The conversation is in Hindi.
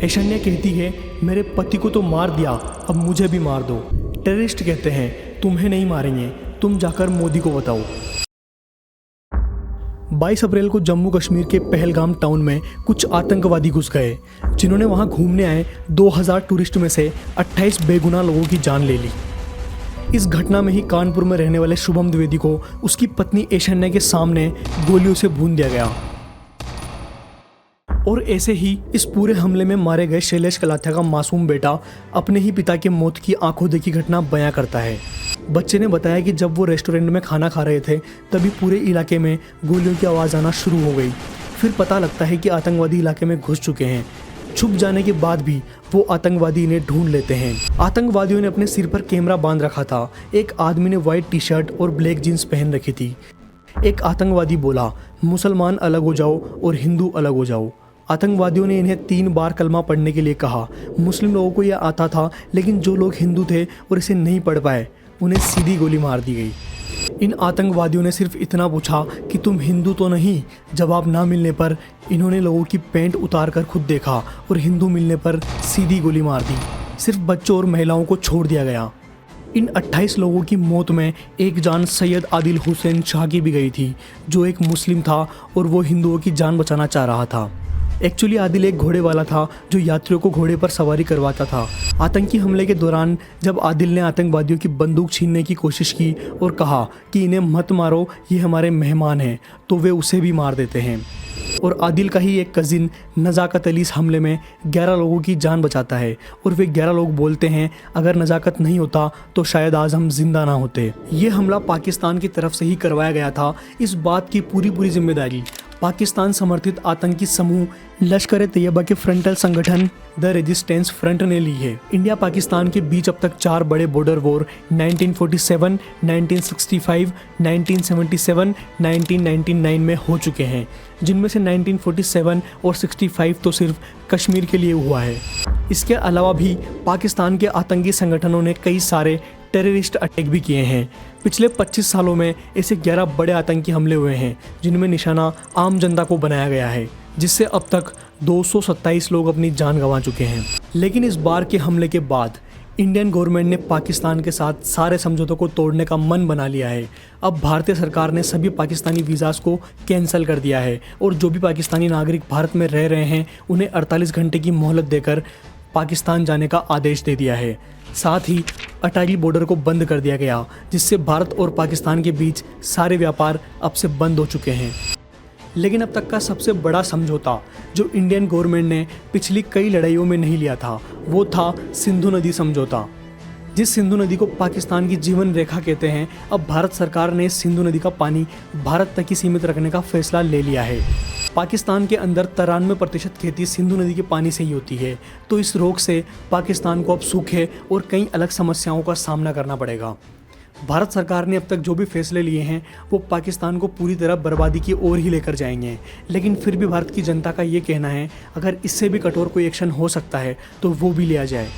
ऐशन्या कहती है, मेरे पति को तो मार दिया, अब मुझे भी मार दो। टेररिस्ट कहते हैं, तुम्हें नहीं मारेंगे, तुम जाकर मोदी को बताओ। 22 अप्रैल को जम्मू कश्मीर के पहलगाम टाउन में कुछ आतंकवादी घुस गए, जिन्होंने वहां घूमने आए 2000 टूरिस्ट में से 28 बेगुनाह लोगों की जान ले ली। इस घटना में ही कानपुर में रहने वाले शुभम द्विवेदी को उसकी पत्नी ऐशन्या के सामने गोलियों से भून दिया गया। और ऐसे ही इस पूरे हमले में मारे गए शैलेश कलाथिया का मासूम बेटा अपने ही पिता के मौत की आंखों देखी घटना बयां करता है। बच्चे ने बताया कि जब वो रेस्टोरेंट में खाना खा रहे थे तभी पूरे इलाके में गोलियों की आवाज़ आना शुरू हो गई। फिर पता लगता है कि आतंकवादी इलाके में घुस चुके हैं। छुप जाने के बाद भी वो आतंकवादी इन्हें ढूंढ लेते हैं। आतंकवादियों ने अपने सिर पर कैमरा बांध रखा था। एक आदमी ने व्हाइट टी शर्ट और ब्लैक जीन्स पहन रखी थी। एक आतंकवादी बोला, मुसलमान अलग हो जाओ और हिंदू अलग हो जाओ। आतंकवादियों ने इन्हें 3 बार कलमा पढ़ने के लिए कहा। मुस्लिम लोगों को यह आता था, लेकिन जो लोग हिंदू थे और इसे नहीं पढ़ पाए उन्हें सीधी गोली मार दी गई। इन आतंकवादियों ने सिर्फ इतना पूछा कि तुम हिंदू तो नहीं। जवाब ना मिलने पर इन्होंने लोगों की पैंट उतार कर खुद देखा और हिंदू मिलने पर सीधी गोली मार दी। सिर्फ बच्चों और महिलाओं को छोड़ दिया गया। इन 28 लोगों की मौत में एक जान सैयद आदिल हुसैन शाह की भी गई थी, जो एक मुस्लिम था और वो हिंदुओं की जान बचाना चाह रहा था। एक्चुअली आदिल एक घोड़े वाला था जो यात्रियों को घोड़े पर सवारी करवाता था। आतंकी हमले के दौरान जब आदिल ने आतंकवादियों की बंदूक छीनने की कोशिश की और कहा कि इन्हें मत मारो, ये हमारे मेहमान हैं, तो वे उसे भी मार देते हैं। और आदिल का ही एक कज़िन नज़ाकत अली इस हमले में 11 लोगों की जान बचाता है और वे 11 लोग बोलते हैं, अगर नज़ाकत नहीं होता तो शायद आज हम जिंदा ना होते। ये हमला पाकिस्तान की तरफ से ही करवाया गया था। इस बात की पूरी जिम्मेदारी पाकिस्तान समर्थित आतंकी समूह लश्कर ए तैयबा के फ्रंटल संगठन द रेजिस्टेंस फ्रंट ने ली है। इंडिया पाकिस्तान के बीच अब तक 4 बड़े बॉर्डर वॉर 1947, 1965, 1977, 1999 में हो चुके हैं, जिनमें से 1947 और 65 तो सिर्फ कश्मीर के लिए हुआ है। इसके अलावा भी पाकिस्तान के आतंकी संगठनों ने कई सारे टेररिस्ट अटैक भी किए हैं। पिछले 25 सालों में ऐसे 11 बड़े आतंकी हमले हुए हैं, जिनमें निशाना आम जनता को बनाया गया है, जिससे अब तक 227 लोग अपनी जान गंवा चुके हैं। लेकिन इस बार के हमले के बाद इंडियन गवर्नमेंट ने पाकिस्तान के साथ सारे समझौतों को तोड़ने का मन बना लिया है। अब भारतीय सरकार ने सभी पाकिस्तानी वीज़ास को कैंसिल कर दिया है और जो भी पाकिस्तानी नागरिक भारत में रह रहे हैं उन्हें 48 घंटे की मोहलत देकर पाकिस्तान जाने का आदेश दे दिया है। साथ ही अटारी बॉर्डर को बंद कर दिया गया, जिससे भारत और पाकिस्तान के बीच सारे व्यापार अब से बंद हो चुके हैं। लेकिन अब तक का सबसे बड़ा समझौता जो इंडियन गवर्नमेंट ने पिछली कई लड़ाइयों में नहीं लिया था, वो था सिंधु नदी समझौता। जिस सिंधु नदी को पाकिस्तान की जीवन रेखा कहते हैं, अब भारत सरकार ने सिंधु नदी का पानी भारत तक ही सीमित रखने का फैसला ले लिया है। पाकिस्तान के अंदर 93% खेती सिंधु नदी के पानी से ही होती है, तो इस रोक से पाकिस्तान को अब सूखे और कई अलग समस्याओं का सामना करना पड़ेगा। भारत सरकार ने अब तक जो भी फैसले लिए हैं वो पाकिस्तान को पूरी तरह बर्बादी की ओर ही लेकर जाएंगे, लेकिन फिर भी भारत की जनता का ये कहना है, अगर इससे भी कठोर कोई एक्शन हो सकता है तो वो भी लिया जाए।